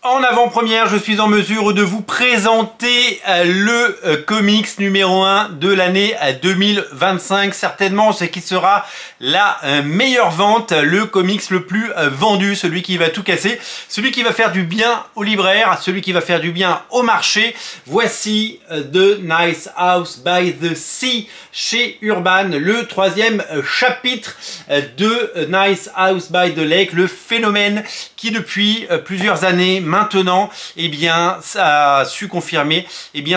En avant-première, je suis en mesure de vous présenter le comics numéro 1 de l'année 2025. Certainement, ce qui sera la meilleure vente, le comics le plus vendu, celui qui va tout casser, celui qui va faire du bien aux libraires, celui qui va faire du bien au marché. Voici The Nice House by the Sea chez Urban, le troisième chapitre de Nice House by the Lake, le phénomène qui depuis plusieurs années maintenant, eh bien, ça a su confirmer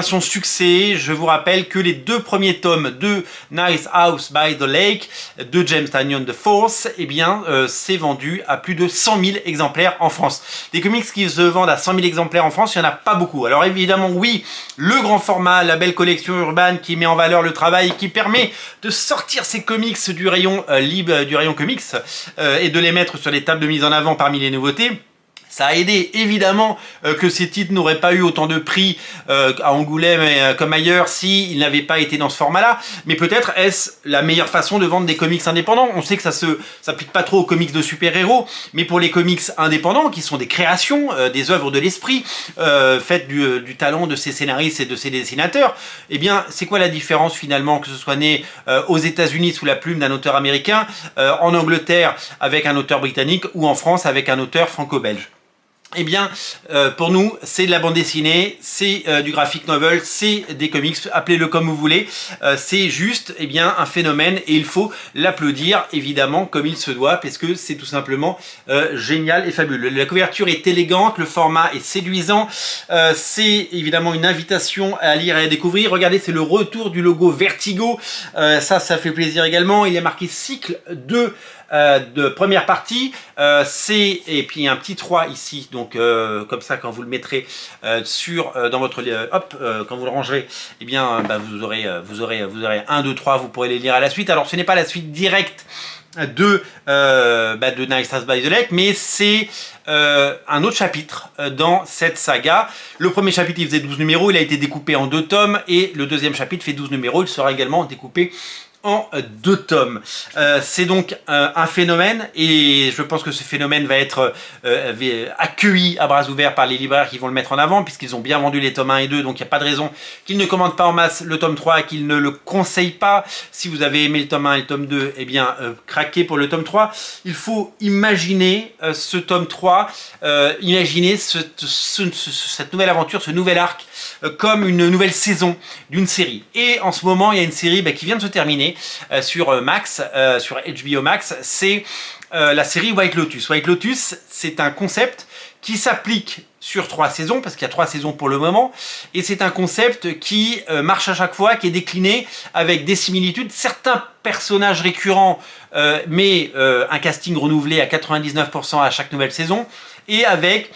son succès. Je vous rappelle que les deux premiers tomes de Nice House by the Lake de James Tynion IV, c'est vendu à plus de 100 000 exemplaires en France. Des comics qui se vendent à 100 000 exemplaires en France, il n'y en a pas beaucoup. Alors évidemment, oui, le grand format, la belle collection Urban qui met en valeur le travail, qui permet de sortir ces comics du rayon libre, du rayon comics et de les mettre sur les tables de mise en avant parmi les nouveautés. Ça a aidé évidemment que ces titres n'auraient pas eu autant de prix à Angoulême et comme ailleurs s'ils n'avaient pas été dans ce format-là. Mais peut-être est-ce la meilleure façon de vendre des comics indépendants. On sait que ça s'applique pas trop aux comics de super-héros, mais pour les comics indépendants qui sont des créations, des œuvres de l'esprit, faites du talent de ces scénaristes et de ces dessinateurs, eh bien c'est quoi la différence finalement que ce soit né aux États-Unis sous la plume d'un auteur américain, en Angleterre avec un auteur britannique ou en France avec un auteur franco-belge? Eh bien, pour nous, c'est de la bande dessinée, c'est du graphic novel, c'est des comics, appelez-le comme vous voulez. C'est juste, un phénomène et il faut l'applaudir, évidemment, comme il se doit, parce que c'est tout simplement génial et fabuleux. La couverture est élégante, le format est séduisant, c'est évidemment une invitation à lire et à découvrir. Regardez, c'est le retour du logo Vertigo, ça fait plaisir également. Il est marqué cycle 2 de première partie, et puis un petit 3 ici, donc comme ça quand vous le mettrez dans votre quand vous le rangerez, vous aurez 1, 2, 3, vous pourrez les lire à la suite. Alors ce n'est pas la suite directe de Nice House by the Lake, mais c'est un autre chapitre dans cette saga. Le premier chapitre il faisait 12 numéros, il a été découpé en 2 tomes et le deuxième chapitre fait 12 numéros, il sera également découpé en 2 tomes. C'est donc un phénomène et je pense que ce phénomène va être accueilli à bras ouverts par les libraires qui vont le mettre en avant puisqu'ils ont bien vendu les tomes 1 et 2, donc il n'y a pas de raison qu'ils ne commandent pas en masse le tome 3 et qu'ils ne le conseillent pas. Si vous avez aimé le tome 1 et le tome 2, craquez pour le tome 3. Il faut imaginer ce tome 3, imaginer cette nouvelle aventure, ce nouvel arc comme une nouvelle saison d'une série. Et en ce moment, il y a une série qui vient de se terminer sur Max, sur HBO Max, c'est la série White Lotus. White Lotus, c'est un concept qui s'applique sur 3 saisons, parce qu'il y a 3 saisons pour le moment, et c'est un concept qui marche à chaque fois, qui est décliné avec des similitudes, certains personnages récurrents, mais un casting renouvelé à 99% à chaque nouvelle saison, et avec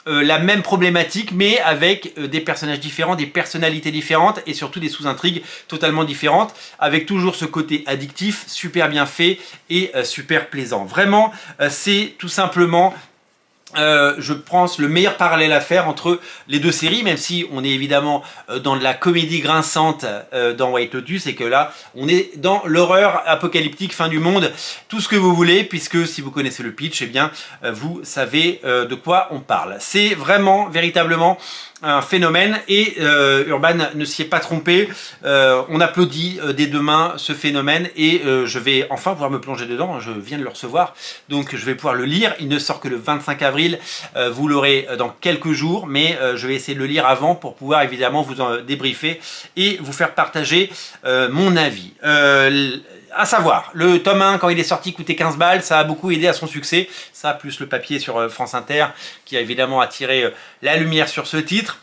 la même problématique mais avec des personnages différents, des personnalités différentes et surtout des sous-intrigues totalement différentes avec toujours ce côté addictif, super bien fait et super plaisant. Vraiment, c'est tout simplement je pense le meilleur parallèle à faire entre les deux séries, même si on est évidemment dans de la comédie grinçante dans White Lotus et que là on est dans l'horreur apocalyptique, fin du monde, tout ce que vous voulez, puisque si vous connaissez le pitch, vous savez de quoi on parle. C'est vraiment véritablement un phénomène et Urban ne s'y est pas trompé. On applaudit des deux mains ce phénomène et je vais enfin pouvoir me plonger dedans. Je viens de le recevoir, donc je vais pouvoir le lire. Il ne sort que le 25 avril. Vous l'aurez dans quelques jours, mais je vais essayer de le lire avant pour pouvoir évidemment vous en débriefer et vous faire partager mon avis. À savoir, le tome 1, quand il est sorti, coûtait 15 balles, ça a beaucoup aidé à son succès, ça plus le papier sur France Inter, qui a évidemment attiré la lumière sur ce titre.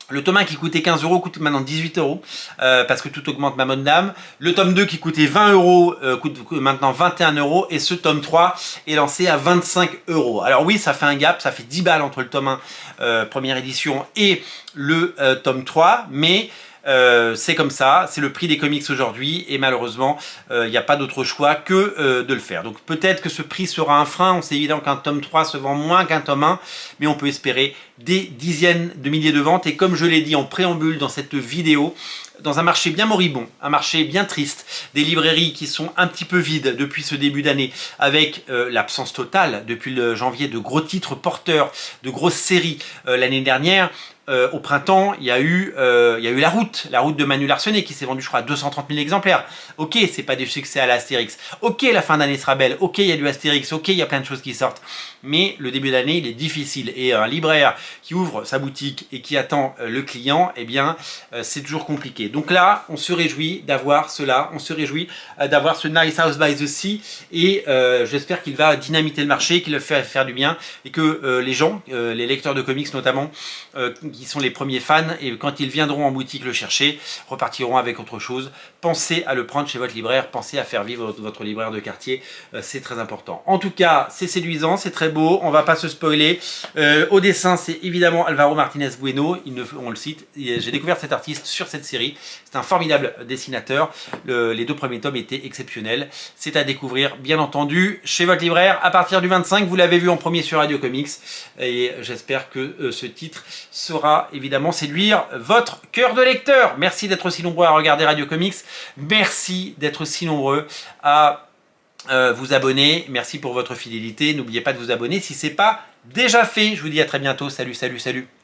Le tome 1 qui coûtait 15 € coûte maintenant 18 €, parce que tout augmente ma mode d'âme. Le tome 2 qui coûtait 20 € coûte maintenant 21 €, et ce tome 3 est lancé à 25 €. Alors oui, ça fait un gap, ça fait 10 balles entre le tome 1 première édition et le tome 3, mais c'est comme ça, c'est le prix des comics aujourd'hui et malheureusement il n'y a pas d'autre choix que de le faire. Donc peut-être que ce prix sera un frein, on sait évidemment qu'un tome 3 se vend moins qu'un tome 1, mais on peut espérer des dizaines de milliers de ventes et comme je l'ai dit en préambule dans cette vidéo, dans un marché bien moribond, un marché bien triste, des librairies qui sont un petit peu vides depuis ce début d'année, avec l'absence totale depuis le janvier de gros titres porteurs, de grosses séries l'année dernière. Au printemps, il y a eu la route de Manu Larsenet qui s'est vendue, je crois, à 230 000 exemplaires. Ok, c'est pas des succès à l'Astérix. Ok, la fin d'année sera belle. Ok, il y a du Astérix. Ok, il y a plein de choses qui sortent. Mais le début d'année, il est difficile. Et un libraire qui ouvre sa boutique et qui attend le client, eh bien, c'est toujours compliqué. Donc là, on se réjouit d'avoir cela. On se réjouit d'avoir ce Nice House by the Sea. Et j'espère qu'il va dynamiter le marché, qu'il va faire du bien. Et que les gens, les lecteurs de comics notamment, qui sont les premiers fans, et quand ils viendront en boutique le chercher, repartiront avec autre chose. Pensez à le prendre chez votre libraire, pensez à faire vivre votre libraire de quartier, c'est très important. En tout cas, c'est séduisant, c'est très beau, on va pas se spoiler. Au dessin, c'est évidemment Alvaro Martinez Bueno, on le cite, j'ai découvert cet artiste sur cette série, c'est un formidable dessinateur, les 2 premiers tomes étaient exceptionnels, c'est à découvrir bien entendu chez votre libraire à partir du 25, vous l'avez vu en premier sur Radio Comics, et j'espère que ce titre sera évidemment séduire votre cœur de lecteur. Merci d'être aussi nombreux à regarder Radio Comics. Merci d'être aussi nombreux à vous abonner. Merci pour votre fidélité. N'oubliez pas de vous abonner si ce n'est pas déjà fait. Je vous dis à très bientôt. Salut, salut, salut.